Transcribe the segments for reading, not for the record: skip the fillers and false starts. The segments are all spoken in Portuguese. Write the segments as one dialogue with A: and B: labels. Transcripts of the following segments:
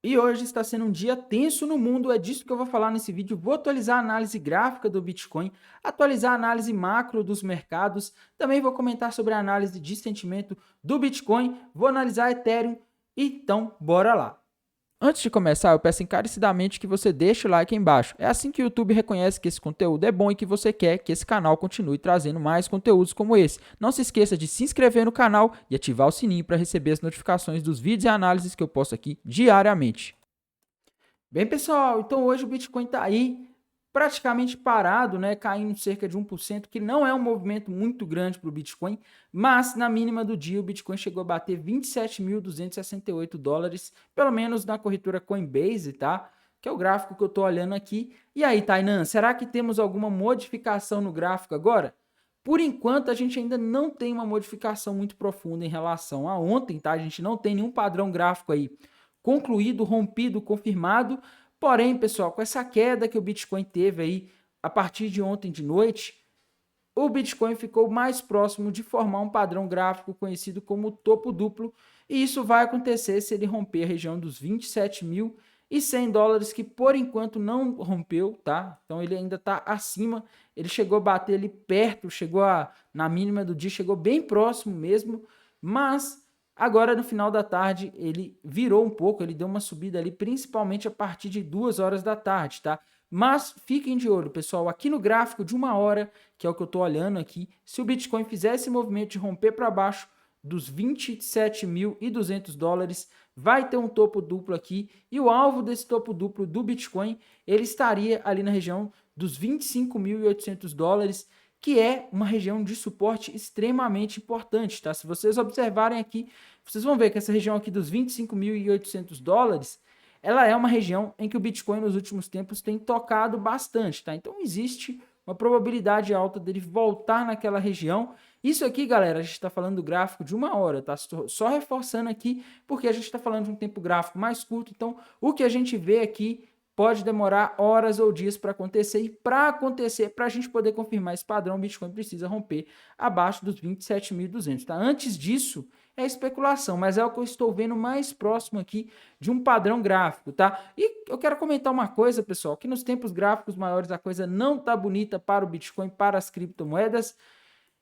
A: E hoje está sendo um dia tenso no mundo, é disso que eu vou falar nesse vídeo. Vou atualizar a análise gráfica do Bitcoin, atualizar a análise macro dos mercados, também vou comentar sobre a análise de sentimento do Bitcoin, vou analisar Ethereum, então bora lá. Antes de começar, eu peço encarecidamente que você deixe o like aí embaixo. É assim que o YouTube reconhece que esse conteúdo é bom e que você quer que esse canal continue trazendo mais conteúdos como esse. Não se esqueça de se inscrever no canal e ativar o sininho para receber as notificações dos vídeos e análises que eu posto aqui diariamente. Bem, pessoal, então hoje o Bitcoin está aí praticamente parado, né, caindo cerca de 1%, que não é um movimento muito grande para o Bitcoin, mas na mínima do dia o Bitcoin chegou a bater 27.268 dólares, pelo menos na corretora Coinbase, tá? Que é o gráfico que eu estou olhando aqui. E aí, Tainan, será que temos alguma modificação no gráfico agora? Por enquanto, a gente ainda não tem uma modificação muito profunda em relação a ontem, tá? A gente não tem nenhum padrão gráfico aí concluído, rompido, confirmado. Porém, pessoal, com essa queda que o Bitcoin teve aí a partir de ontem de noite, o Bitcoin ficou mais próximo de formar um padrão gráfico conhecido como topo duplo, e isso vai acontecer se ele romper a região dos 27.100 dólares, que por enquanto não rompeu, tá? Então ele ainda está acima, ele chegou a bater ali perto, na mínima do dia, chegou bem próximo mesmo, mas agora no final da tarde ele virou um pouco, ele deu uma subida ali, principalmente a partir de 2 horas da tarde, tá? Mas fiquem de olho, pessoal, aqui no gráfico de 1 hora, que é o que eu estou olhando aqui, se o Bitcoin fizer esse movimento de romper para baixo dos 27.200 dólares, vai ter um topo duplo aqui, e o alvo desse topo duplo do Bitcoin, ele estaria ali na região dos 25.800 dólares, que é uma região de suporte extremamente importante, tá? Se vocês observarem aqui, vocês vão ver que essa região aqui dos 25.800 dólares, ela é uma região em que o Bitcoin nos últimos tempos tem tocado bastante, tá? Então existe uma probabilidade alta dele voltar naquela região. Isso aqui, galera, a gente está falando do gráfico de 1 hora, tá? Só reforçando aqui, porque a gente está falando de um tempo gráfico mais curto, então o que a gente vê aqui pode demorar horas ou dias para acontecer, e para acontecer, para a gente poder confirmar esse padrão, o Bitcoin precisa romper abaixo dos 27.200, tá? Antes disso, é especulação, mas é o que eu estou vendo mais próximo aqui de um padrão gráfico, tá? E eu quero comentar uma coisa, pessoal, que nos tempos gráficos maiores a coisa não tá bonita para o Bitcoin, para as criptomoedas,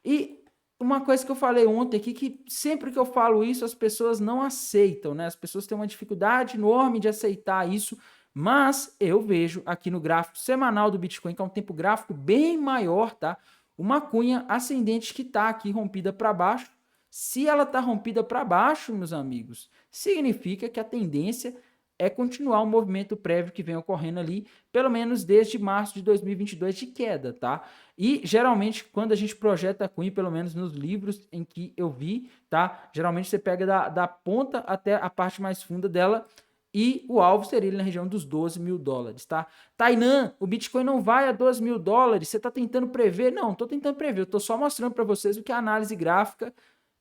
A: e uma coisa que eu falei ontem aqui, que sempre que eu falo isso, as pessoas não aceitam, né? As pessoas têm uma dificuldade enorme de aceitar isso, mas eu vejo aqui no gráfico semanal do Bitcoin, que é um tempo gráfico bem maior, tá? Uma cunha ascendente que está aqui rompida para baixo. Se ela está rompida para baixo, meus amigos, significa que a tendência é continuar o movimento prévio que vem ocorrendo ali, pelo menos desde março de 2022 de queda, tá? E geralmente quando a gente projeta a cunha, pelo menos nos livros em que eu vi, tá? Geralmente você pega da ponta até a parte mais funda dela, e o alvo seria na região dos 12 mil dólares, tá? Tainan, o Bitcoin não vai a 12 mil dólares, você está tentando prever? Não, estou tentando prever, eu estou só mostrando para vocês o que a análise gráfica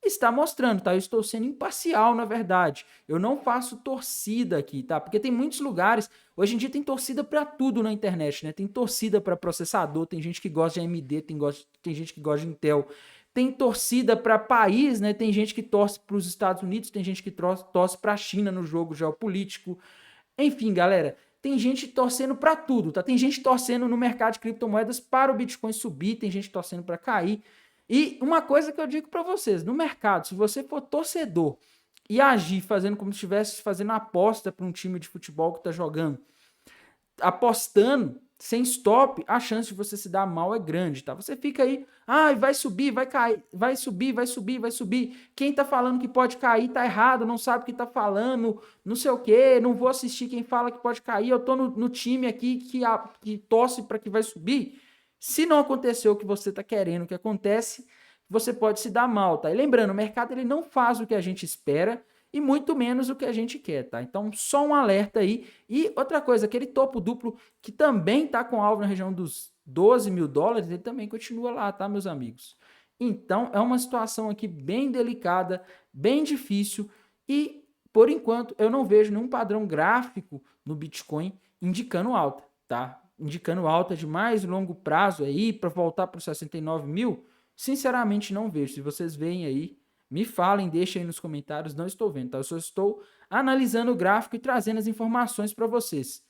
A: está mostrando, tá? Eu estou sendo imparcial, na verdade. Eu não faço torcida aqui, tá? Porque tem muitos lugares, hoje em dia tem torcida para tudo na internet, né? Tem torcida para processador, tem gente que gosta de AMD, tem gente que gosta de Intel. Tem torcida para país, né? Tem gente que torce para os Estados Unidos, tem gente que torce para a China no jogo geopolítico. Enfim, galera, tem gente torcendo para tudo, tá? Tem gente torcendo no mercado de criptomoedas para o Bitcoin subir, tem gente torcendo para cair. E uma coisa que eu digo para vocês, no mercado, se você for torcedor e agir fazendo como se estivesse fazendo aposta para um time de futebol que está jogando, apostando sem stop, a chance de você se dar mal é grande, tá? Você fica aí, vai subir, vai cair, vai subir, vai subir, vai subir. Quem tá falando que pode cair tá errado, não sabe o que tá falando, não sei o quê, não vou assistir quem fala que pode cair, eu tô no time aqui que torce para que vai subir. Se não aconteceu o que você tá querendo que acontece, você pode se dar mal, tá? E lembrando, o mercado ele não faz o que a gente espera, e muito menos o que a gente quer, tá? Então, só um alerta aí. E outra coisa, aquele topo duplo que também tá com alvo na região dos 12 mil dólares, ele também continua lá, tá, meus amigos? Então, é uma situação aqui bem delicada, bem difícil, e por enquanto eu não vejo nenhum padrão gráfico no Bitcoin indicando alta, tá? Indicando alta de mais longo prazo aí para voltar para os 69 mil, sinceramente não vejo. Se vocês veem aí, me falem, deixem aí nos comentários, não estou vendo, tá? Eu só estou analisando o gráfico e trazendo as informações para vocês.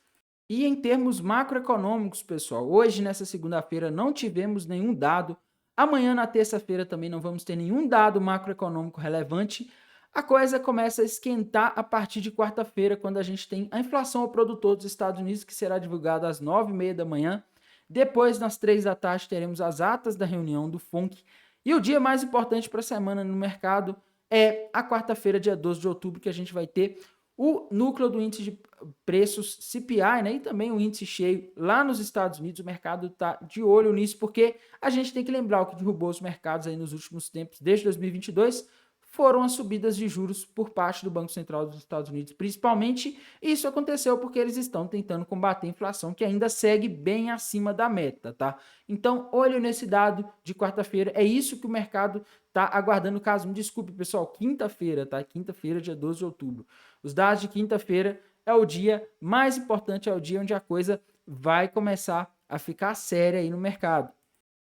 A: E em termos macroeconômicos, pessoal, hoje, nessa segunda-feira, não tivemos nenhum dado. Amanhã, na terça-feira, também não vamos ter nenhum dado macroeconômico relevante. A coisa começa a esquentar a partir de quarta-feira, quando a gente tem a inflação ao produtor dos Estados Unidos, que será divulgada às 9h30 da manhã. Depois, nas 3 da tarde, teremos as atas da reunião do FONC. E o dia mais importante para a semana no mercado é a quarta-feira, dia 12 de outubro, que a gente vai ter o núcleo do índice de preços CPI, né, e também o índice cheio lá nos Estados Unidos. O mercado está de olho nisso, porque a gente tem que lembrar o que derrubou os mercados aí nos últimos tempos, desde 2022, foram as subidas de juros por parte do Banco Central dos Estados Unidos, principalmente. Isso aconteceu porque eles estão tentando combater a inflação, que ainda segue bem acima da meta, tá? Então, olho nesse dado de quarta-feira, é isso que o mercado tá aguardando. Caso me desculpe, pessoal, quinta-feira, tá? Quinta-feira, dia 12 de outubro. Os dados de quinta-feira é o dia mais importante, é o dia onde a coisa vai começar a ficar séria aí no mercado.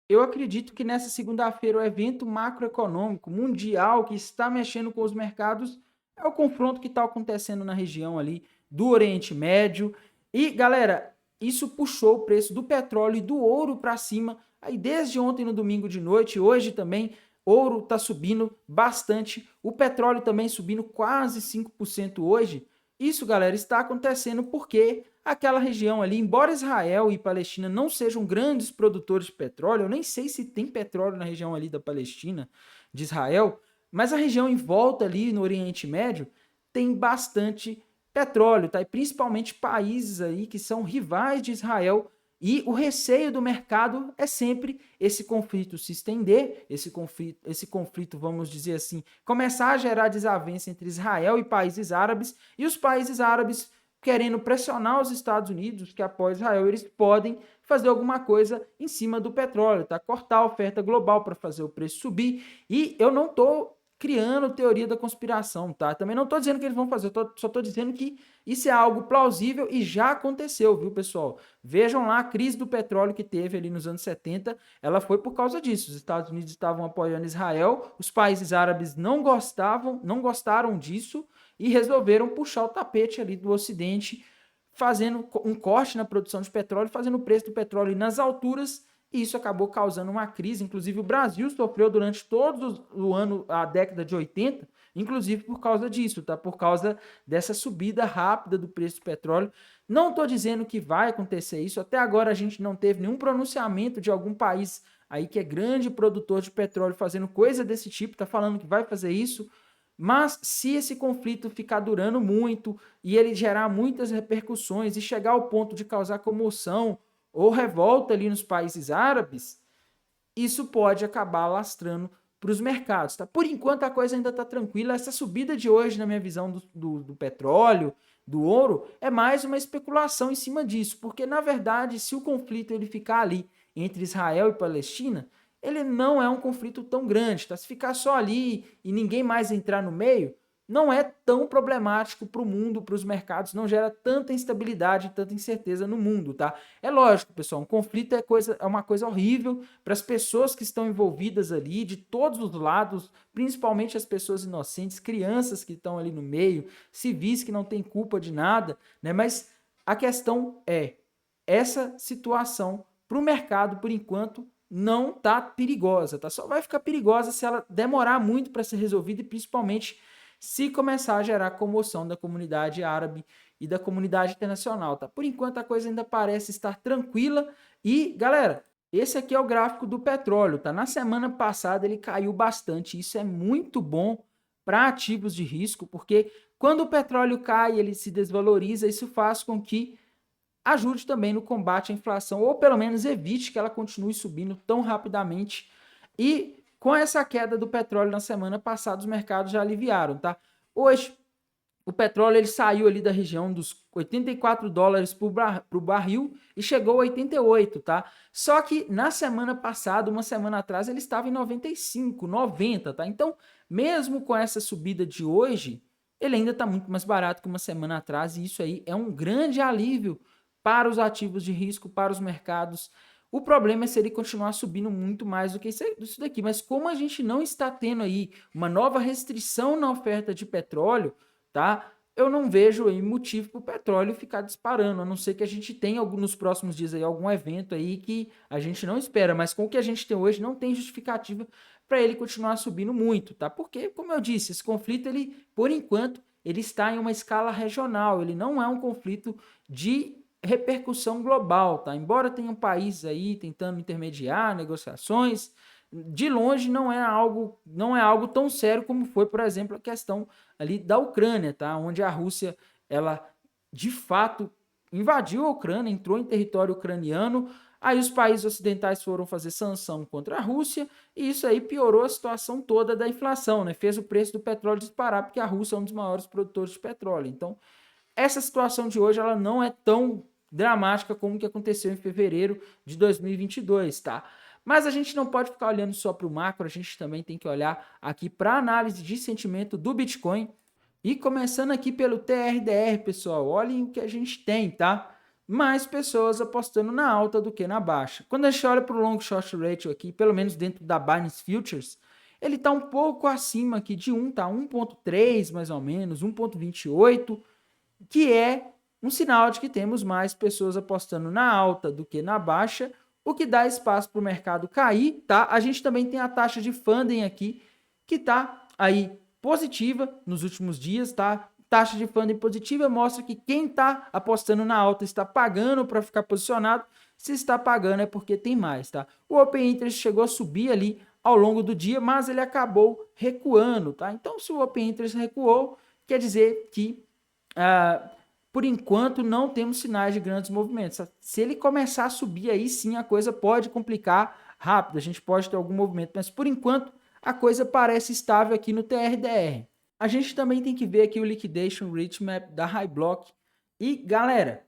A: Eu acredito que nessa segunda-feira o evento macroeconômico mundial que está mexendo com os mercados é o confronto que está acontecendo na região ali do Oriente Médio. E, galera, isso puxou o preço do petróleo e do ouro para cima. Aí desde ontem no domingo de noite, hoje também, ouro está subindo bastante. O petróleo também subindo quase 5% hoje. Isso, galera, está acontecendo porque aquela região ali, embora Israel e Palestina não sejam grandes produtores de petróleo, eu nem sei se tem petróleo na região ali da Palestina, de Israel, mas a região em volta ali no Oriente Médio tem bastante petróleo, tá? E principalmente países aí que são rivais de Israel. E o receio do mercado é sempre esse conflito se estender, esse conflito, vamos dizer assim, começar a gerar desavença entre Israel e países árabes, e os países árabes querendo pressionar os Estados Unidos, que apoiam Israel, eles podem fazer alguma coisa em cima do petróleo, tá? Cortar a oferta global para fazer o preço subir. E eu não estou criando teoria da conspiração, tá? Também não estou dizendo que eles vão fazer, só estou dizendo que isso é algo plausível e já aconteceu, viu, pessoal? Vejam lá a crise do petróleo que teve ali nos anos 70, ela foi por causa disso. Os Estados Unidos estavam apoiando Israel, os países árabes não gostaram disso e resolveram puxar o tapete ali do Ocidente, fazendo um corte na produção de petróleo, fazendo o preço do petróleo ir nas alturas. E isso acabou causando uma crise. Inclusive, o Brasil sofreu durante todo o ano, a década de 80, inclusive por causa disso, tá? Por causa dessa subida rápida do preço do petróleo. Não estou dizendo que vai acontecer isso. Até agora a gente não teve nenhum pronunciamento de algum país aí que é grande produtor de petróleo fazendo coisa desse tipo, tá falando que vai fazer isso. Mas se esse conflito ficar durando muito e ele gerar muitas repercussões e chegar ao ponto de causar comoção ou revolta ali nos países árabes, isso pode acabar lastrando para os mercados. Tá? Por enquanto a coisa ainda está tranquila. Essa subida de hoje, na minha visão, do petróleo, do ouro, é mais uma especulação em cima disso, porque na verdade, se o conflito ele ficar ali entre Israel e Palestina, ele não é um conflito tão grande, tá? Se ficar só ali e ninguém mais entrar no meio, não é tão problemático para o mundo, para os mercados, não gera tanta instabilidade, tanta incerteza no mundo, tá? É lógico, pessoal, um conflito é uma coisa horrível para as pessoas que estão envolvidas ali, de todos os lados, principalmente as pessoas inocentes, crianças que estão ali no meio, civis que não têm culpa de nada, né? Mas a questão é, essa situação para o mercado, por enquanto, não tá perigosa, tá? Só vai ficar perigosa se ela demorar muito para ser resolvida e principalmente se começar a gerar comoção da comunidade árabe e da comunidade internacional, tá? Por enquanto a coisa ainda parece estar tranquila e, galera, esse aqui é o gráfico do petróleo, tá? Na semana passada ele caiu bastante, isso é muito bom para ativos de risco, porque quando o petróleo cai, ele se desvaloriza, isso faz com que ajude também no combate à inflação, ou pelo menos evite que ela continue subindo tão rapidamente. E com essa queda do petróleo na semana passada, os mercados já aliviaram, tá? Hoje, o petróleo ele saiu ali da região dos 84 dólares para o barril e chegou a 88, tá? Só que na semana passada, uma semana atrás, ele estava em 95, 90, tá? Então, mesmo com essa subida de hoje, ele ainda está muito mais barato que uma semana atrás e isso aí é um grande alívio para os ativos de risco, para os mercados. O problema é se ele continuar subindo muito mais do que isso daqui. Mas como a gente não está tendo aí uma nova restrição na oferta de petróleo, tá? eu não vejo aí motivo para o petróleo ficar disparando, a não ser que a gente tenha nos próximos dias aí algum evento aí que a gente não espera, mas com o que a gente tem hoje não tem justificativa para ele continuar subindo muito, tá? Porque, como eu disse, esse conflito, ele, por enquanto, ele está em uma escala regional, ele não é um conflito de repercussão global, tá? Embora tenham países aí tentando intermediar negociações, de longe não é algo tão sério como foi, por exemplo, a questão ali da Ucrânia, tá? Onde a Rússia, ela de fato invadiu a Ucrânia, entrou em território ucraniano, aí os países ocidentais foram fazer sanção contra a Rússia, e isso aí piorou a situação toda da inflação, né? Fez o preço do petróleo disparar, porque a Rússia é um dos maiores produtores de petróleo. Então, essa situação de hoje, ela não é tão dramática como que aconteceu em fevereiro de 2022, tá? Mas a gente não pode ficar olhando só para o macro, a gente também tem que olhar aqui para a análise de sentimento do Bitcoin. E começando aqui pelo TRDR, pessoal, olhem o que a gente tem, tá? Mais pessoas apostando na alta do que na baixa. Quando a gente olha para o long short ratio aqui, pelo menos dentro da Binance Futures, ele está um pouco acima aqui de 1, tá? 1.3 mais ou menos, 1.28, que é um sinal de que temos mais pessoas apostando na alta do que na baixa, o que dá espaço para o mercado cair, tá? A gente também tem a taxa de funding aqui, que tá aí positiva nos últimos dias, tá? Taxa de funding positiva mostra que quem está apostando na alta está pagando para ficar posicionado. Se está pagando é porque tem mais, tá? O Open Interest chegou a subir ali ao longo do dia, mas ele acabou recuando, tá? Então, se o Open Interest recuou, quer dizer que por enquanto não temos sinais de grandes movimentos. Se ele começar a subir, aí sim a coisa pode complicar rápido, a gente pode ter algum movimento, mas por enquanto a coisa parece estável aqui no TRDR. A gente também tem que ver aqui o Liquidation Rate Map da HighBlock. E galera,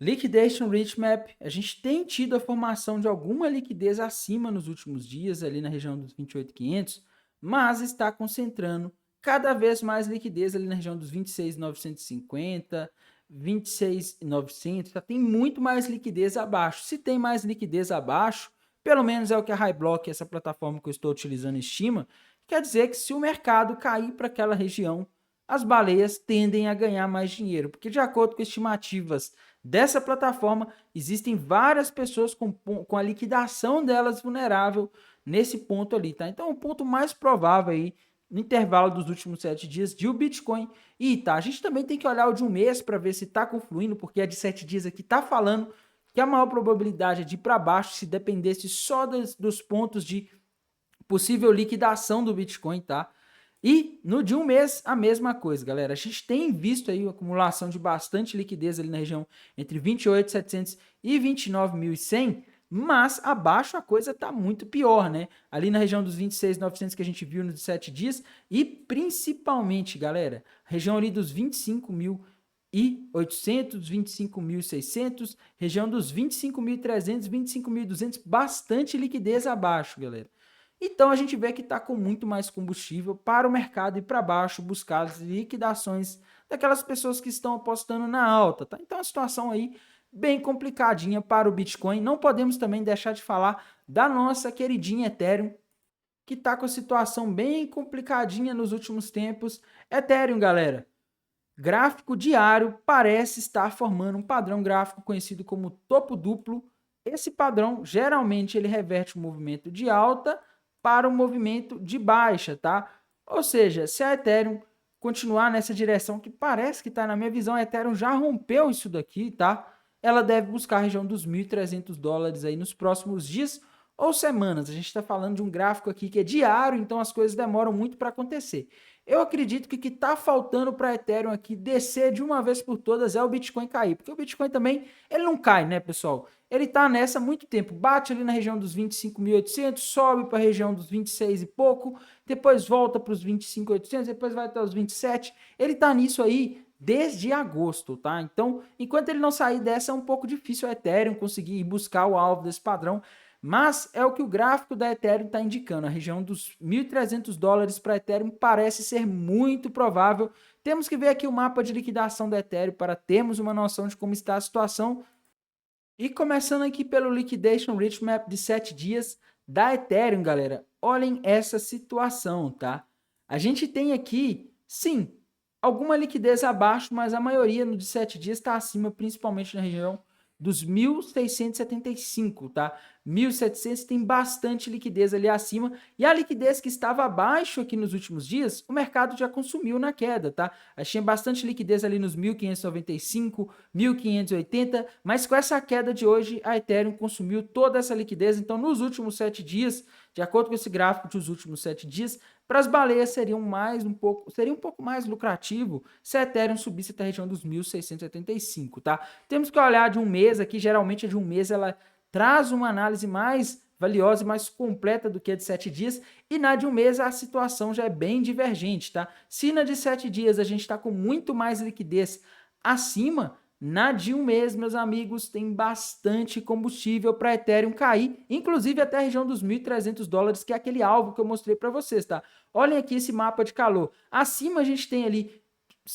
A: Liquidation Rate Map, a gente tem tido a formação de alguma liquidez acima nos últimos dias, ali na região dos 28.500, mas está concentrando cada vez mais liquidez ali na região dos 26.950, 26.900, tá? Tem muito mais liquidez abaixo. Se tem mais liquidez abaixo, pelo menos é o que a HighBlock, essa plataforma que eu estou utilizando, estima, quer dizer que se o mercado cair para aquela região, as baleias tendem a ganhar mais dinheiro, porque de acordo com estimativas dessa plataforma, existem várias pessoas com a liquidação delas vulnerável nesse ponto ali, tá? Então, o ponto mais provável aí, no intervalo dos últimos 7 dias, de o Bitcoin. E tá, a gente também tem que olhar o de um mês para ver se tá confluindo, porque a de 7 dias aqui tá falando que a maior probabilidade é de ir para baixo se dependesse só dos pontos de possível liquidação do Bitcoin, tá? E no de um mês, a mesma coisa, galera. A gente tem visto aí a acumulação de bastante liquidez ali na região entre 28.700 e 29.100, mas abaixo a coisa tá muito pior, né? Ali na região dos 26.900 que a gente viu nos 7 dias e principalmente, galera, região ali dos 25.800, 25.600, região dos 25.300, 25.200, bastante liquidez abaixo, galera. Então a gente vê que está com muito mais combustível para o mercado ir para baixo, buscar as liquidações daquelas pessoas que estão apostando na alta, tá? Então a situação aí bem complicadinha para o Bitcoin. Não podemos também deixar de falar da nossa queridinha Ethereum, que está com a situação bem complicadinha nos últimos tempos. Ethereum, galera, gráfico diário parece estar formando um padrão gráfico conhecido como topo duplo. Esse padrão geralmente ele reverte o movimento de alta para um movimento de baixa, tá? Ou seja, se a Ethereum continuar nessa direção, que parece que está na minha visão, a Ethereum já rompeu isso daqui, tá? Ela deve buscar a região dos $1.300 aí nos próximos dias ou semanas. A gente está falando de um gráfico aqui que é diário, então as coisas demoram muito para acontecer. Eu acredito que o que está faltando para a Ethereum aqui descer de uma vez por todas é o Bitcoin cair, porque o Bitcoin também, ele não cai, né, pessoal? Ele está nessa há muito tempo, bate ali na região dos 25.800, sobe para a região dos 26 e pouco, depois volta para os 25.800, depois vai até os 27. Ele está nisso aí desde agosto, tá? Então, enquanto ele não sair dessa, é um pouco difícil a Ethereum conseguir buscar o alvo desse padrão, mas é o que o gráfico da Ethereum está indicando. A região dos $1.300 para Ethereum parece ser muito provável. Temos que ver aqui o mapa de liquidação da Ethereum para termos uma noção de como está a situação. E começando aqui pelo Liquidation Rate Map de 7 dias da Ethereum, galera. Olhem essa situação, tá? A gente tem aqui, sim, alguma liquidez abaixo, mas a maioria no de 7 dias está acima, principalmente na região dos 1.675, tá? 1.700 tem bastante liquidez ali acima, e a liquidez que estava abaixo aqui nos últimos dias, o mercado já consumiu na queda, tá? A gente tinha bastante liquidez ali nos 1.595, 1.580, mas com essa queda de hoje, a Ethereum consumiu toda essa liquidez, então nos últimos 7 dias, de acordo com esse gráfico dos últimos 7 dias, para as baleias seria um pouco mais lucrativo se a Ethereum subisse até a região dos 1.675, tá? Temos que olhar de um mês aqui, geralmente a de um mês ela traz uma análise mais valiosa e mais completa do que a de 7 dias, e na de um mês a situação já é bem divergente, tá? Se na de 7 dias a gente está com muito mais liquidez acima, na de um mês, meus amigos, tem bastante combustível para Ethereum cair, inclusive até a região dos $1.300, que é aquele alvo que eu mostrei para vocês, tá? Olhem aqui esse mapa de calor. Acima a gente tem ali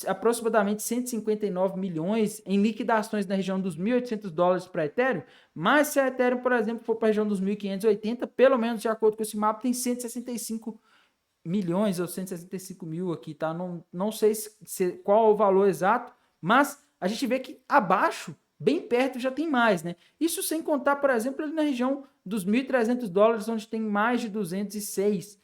A: aproximadamente 159 milhões em liquidações na região dos $1.800 para Ethereum, mas se a Ethereum, por exemplo, for para a região dos 1.580, pelo menos de acordo com esse mapa, tem 165 milhões ou 165 mil aqui, tá? Não sei qual é o valor exato, mas a gente vê que abaixo, bem perto, já tem mais, né? Isso sem contar, por exemplo, ali na região dos $1.300, onde tem mais de 206,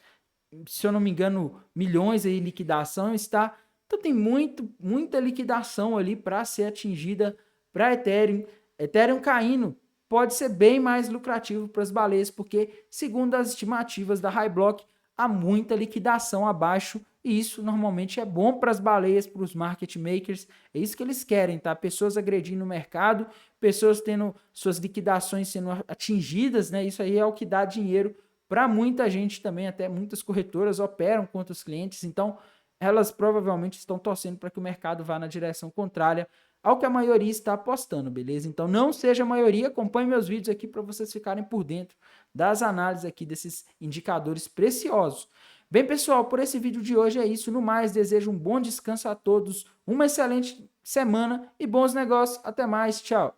A: se eu não me engano, milhões aí em liquidação, está. Então tem muita liquidação ali para ser atingida para Ethereum. Ethereum caindo pode ser bem mais lucrativo para as baleias, porque, segundo as estimativas da Highblock, há muita liquidação abaixo, e isso normalmente é bom para as baleias, para os market makers, é isso que eles querem, tá? Pessoas agredindo o mercado, pessoas tendo suas liquidações sendo atingidas, né? Isso aí é o que dá dinheiro para muita gente também, até muitas corretoras operam contra os clientes, então elas provavelmente estão torcendo para que o mercado vá na direção contrária ao que a maioria está apostando, beleza? Então não seja a maioria, acompanhe meus vídeos aqui para vocês ficarem por dentro das análises aqui desses indicadores preciosos. Bem, pessoal, por esse vídeo de hoje é isso. No mais, desejo um bom descanso a todos, uma excelente semana e bons negócios. Até mais, tchau!